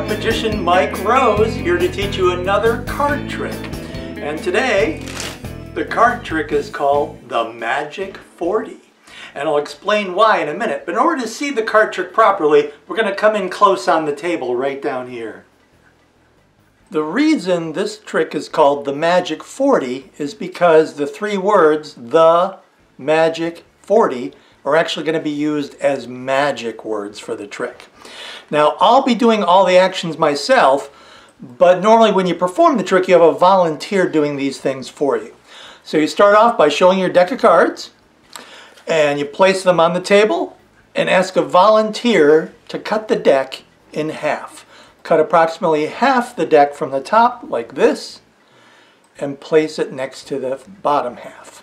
I'm Magician Mike Rose, here to teach you another card trick. And today, the card trick is called the Magic 40. And I'll explain why in a minute. But in order to see the card trick properly, we're going to come in close on the table right down here. The reason this trick is called the Magic 40 is because the three words, the Magic 40, are actually going to be used as magic words for the trick. Now, I'll be doing all the actions myself, but normally when you perform the trick, you have a volunteer doing these things for you. So you start off by showing your deck of cards, and you place them on the table, and ask a volunteer to cut the deck in half. Cut approximately half the deck from the top, like this, and place it next to the bottom half.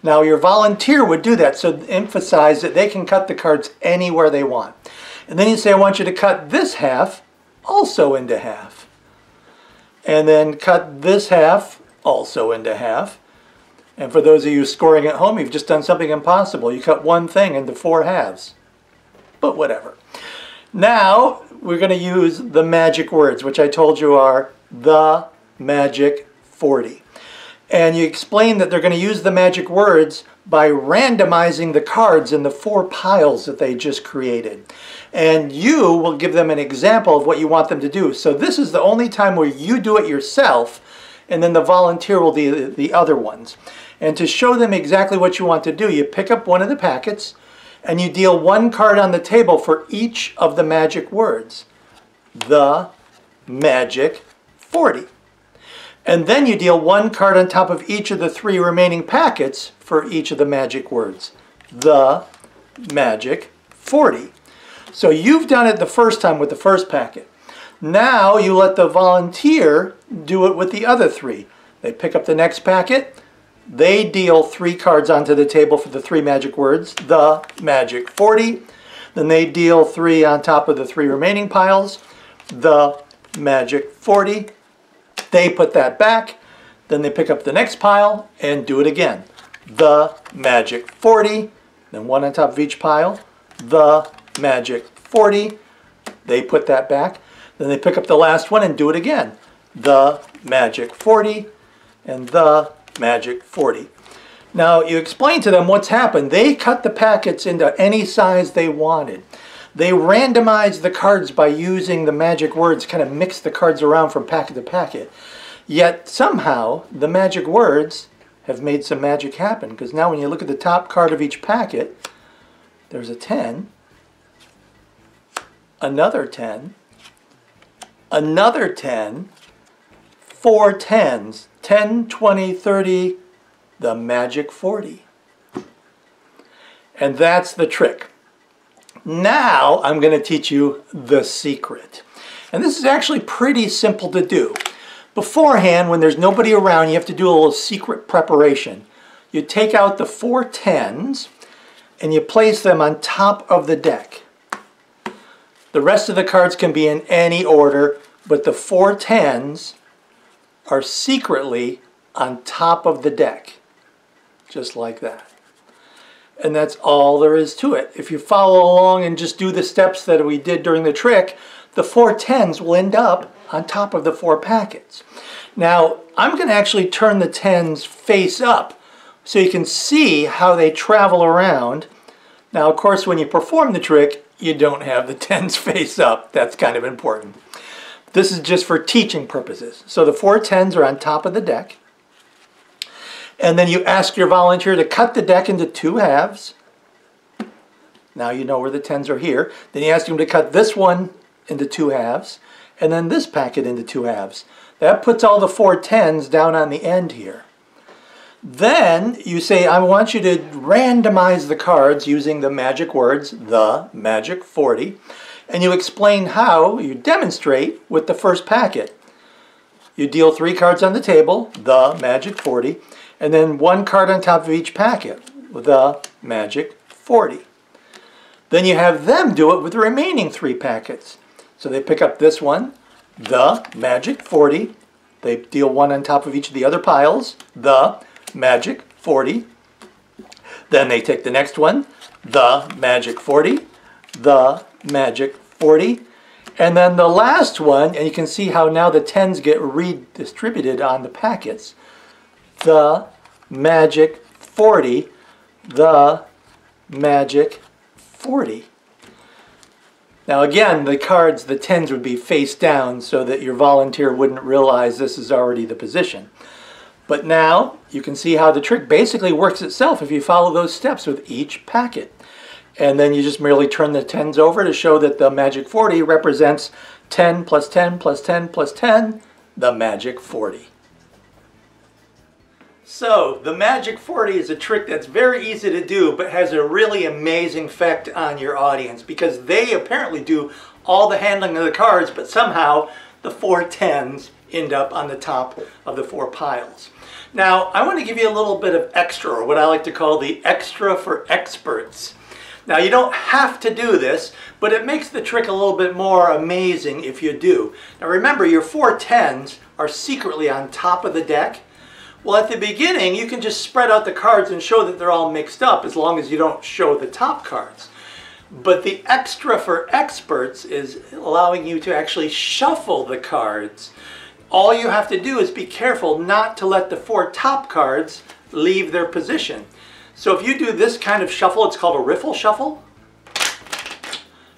Now your volunteer would do that, so emphasize that they can cut the cards anywhere they want. And then you say, I want you to cut this half also into half. And then cut this half also into half. And for those of you scoring at home, you've just done something impossible. You cut one thing into 4 halves. But whatever. Now we're going to use the magic words, which I told you are the Magic 40. And you explain that they're going to use the magic words by randomizing the cards in the 4 piles that they just created. And you will give them an example of what you want them to do. So this is the only time where you do it yourself, and then the volunteer will do the other ones. And to show them exactly what you want to do, you pick up one of the packets, and you deal 1 card on the table for each of the magic words. The Magic 40. And then you deal 1 card on top of each of the 3 remaining packets for each of the magic words. The Magic 40. So you've done it the first time with the first packet. Now you let the volunteer do it with the other 3. They pick up the next packet. They deal 3 cards onto the table for the 3 magic words. The Magic 40. Then they deal 3 on top of the 3 remaining piles. The Magic 40. They put that back, then they pick up the next pile and do it again. The Magic 40, then 1 on top of each pile. The Magic 40, they put that back, then they pick up the last one and do it again. The Magic 40 and the Magic 40. Now you explain to them what's happened. They cut the packets into any size they wanted. They randomized the cards by using the magic words, kind of mix the cards around from packet to packet. Yet somehow the magic words have made some magic happen, because now when you look at the top card of each packet, there's a 10, another 10, another 10, 4 10s, 10, 20, 30, the Magic 40. And that's the trick. Now I'm going to teach you the secret. And this is actually pretty simple to do. Beforehand, when there's nobody around, you have to do a little secret preparation. You take out the 4 10s and you place them on top of the deck. The rest of the cards can be in any order, but the 4 10s are secretly on top of the deck. Just like that. And that's all there is to it. If you follow along and just do the steps that we did during the trick, the 4 10s will end up on top of the 4 packets. Now, I'm going to actually turn the 10s face up so you can see how they travel around. Now, of course, when you perform the trick, you don't have the 10s face up. That's kind of important. This is just for teaching purposes. So the 4 10s are on top of the deck. And then you ask your volunteer to cut the deck into 2 halves. Now you know where the 10s are here. Then you ask him to cut this one into 2 halves, and then this packet into 2 halves. That puts all the 4 10s down on the end here. Then you say, I want you to randomize the cards using the magic words, the Magic 40, and you explain how, you demonstrate with the first packet. You deal 3 cards on the table, the Magic 40, and then 1 card on top of each packet, the Magic 40. Then you have them do it with the remaining 3 packets. So they pick up this one, the Magic 40. They deal 1 on top of each of the other piles, the Magic 40. Then they take the next one, the Magic 40, the Magic 40, And then the last one, and you can see how now the 10s get redistributed on the packets. The Magic 40. The Magic 40. Now again, the cards, the 10s would be face down so that your volunteer wouldn't realize this is already the position. But now you can see how the trick basically works itself if you follow those steps with each packet. And then you just merely turn the 10s over to show that the Magic 40 represents 10 plus 10 plus 10 plus 10, the Magic 40. So, the Magic 40 is a trick that's very easy to do but has a really amazing effect on your audience because they apparently do all the handling of the cards, but somehow the 4 10s end up on the top of the 4 piles. Now, I want to give you a little bit of extra, or what I like to call the extra for experts. Now, you don't have to do this, but it makes the trick a little bit more amazing if you do. Now remember, your 4 10s are secretly on top of the deck. Well, at the beginning, you can just spread out the cards and show that they're all mixed up as long as you don't show the top cards. But the extra for experts is allowing you to actually shuffle the cards. All you have to do is be careful not to let the 4 top cards leave their position. So if you do this kind of shuffle, it's called a riffle shuffle.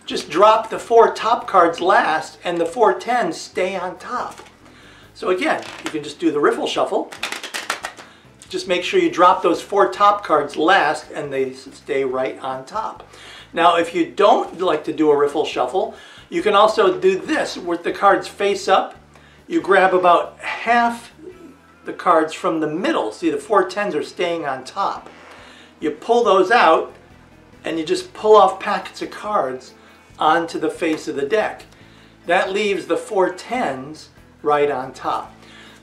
Just drop the 4 top cards last and the 4 10s stay on top. So again, you can just do the riffle shuffle. Just make sure you drop those 4 top cards last and they stay right on top. Now if you don't like to do a riffle shuffle, you can also do this with the cards face up. You grab about half the cards from the middle. See, the 4 10s are staying on top. You pull those out and you just pull off packets of cards onto the face of the deck. That leaves the 4 10s right on top.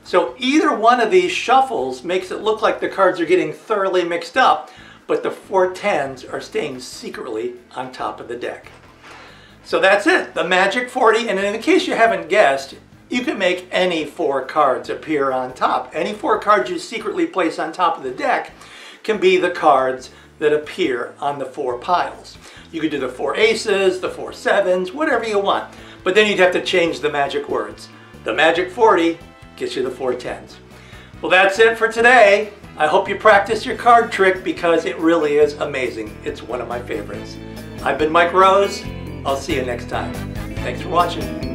So either one of these shuffles makes it look like the cards are getting thoroughly mixed up, but the 4 10s are staying secretly on top of the deck. So that's it, the Magic 40, and in case you haven't guessed, you can make any 4 cards appear on top. Any 4 cards you secretly place on top of the deck can be the cards that appear on the 4 piles. You could do the 4 aces, the 4 7s, whatever you want. But then you'd have to change the magic words. The Magic 40 gets you the 4 10s. Well, that's it for today. I hope you practice your card trick because it really is amazing. It's one of my favorites. I've been Mike Rose. I'll see you next time. Thanks for watching.